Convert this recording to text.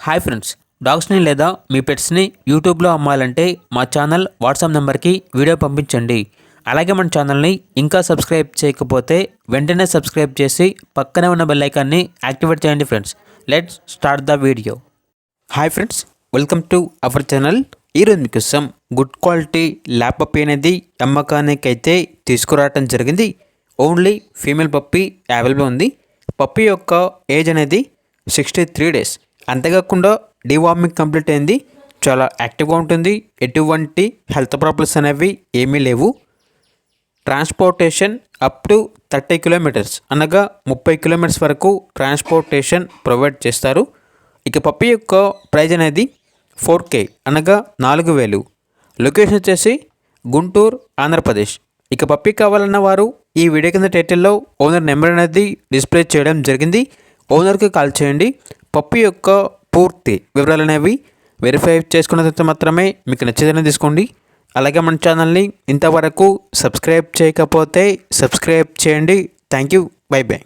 Hi friends, డాగ్స్ని లేదా మీ పెట్స్ని యూట్యూబ్లో అమ్మాలంటే మా ఛానల్ వాట్సాప్ నెంబర్కి వీడియో పంపించండి. అలాగే మన ఛానల్ని ఇంకా సబ్స్క్రైబ్ చేయకపోతే వెంటనే సబ్స్క్రైబ్ చేసి పక్కనే ఉన్న బెల్ ఐకాన్ని యాక్టివేట్ చేయండి friends. Let's start the video. Hi friends, welcome to our channel. ఈరోజు మీకోసం గుడ్ క్వాలిటీ ల్యాబ్ పప్పీ అనేది అమ్మకానికి అయితే తీసుకురావడం జరిగింది. ఓన్లీ ఫీమేల్ పప్పీ అవైలబుల్ ఉంది. పప్పీ యొక్క ఏజ్ అనేది 63 days. అంతేకాకుండా డివార్మింగ్ కంప్లీట్ అయింది. చాలా యాక్టివ్గా ఉంటుంది. ఎటువంటి హెల్త్ ప్రాబ్లమ్స్ అనేవి ఏమీ లేవు. ట్రాన్స్పోర్టేషన్ అప్ టు 30 kilometers అనగా 30 kilometers వరకు ట్రాన్స్పోర్టేషన్ ప్రొవైడ్ చేస్తారు. ఇక పప్పీ యొక్క ప్రైజ్ అనేది 4K అనగా 4,000. లొకేషన్ వచ్చేసి గుంటూరు, ఆంధ్రప్రదేశ్. ఇక పప్పీ కావాలన్న వారు ఈ వీడియో కింద టైటిల్లో ఓనర్ నెంబర్ అనేది డిస్ప్లే చేయడం జరిగింది. ఓనర్కి కాల్ చేయండి. పప్పీ యొక్క పూర్తి వివరాలు అనేవి వెరిఫై చేసుకున్న తర్వాత మాత్రమే మీకు నచ్చేదని తీసుకోండి. అలాగే మన ఛానల్ని ఇంతవరకు సబ్స్క్రైబ్ చేయకపోతే సబ్స్క్రైబ్ చేయండి. Thank you. By by.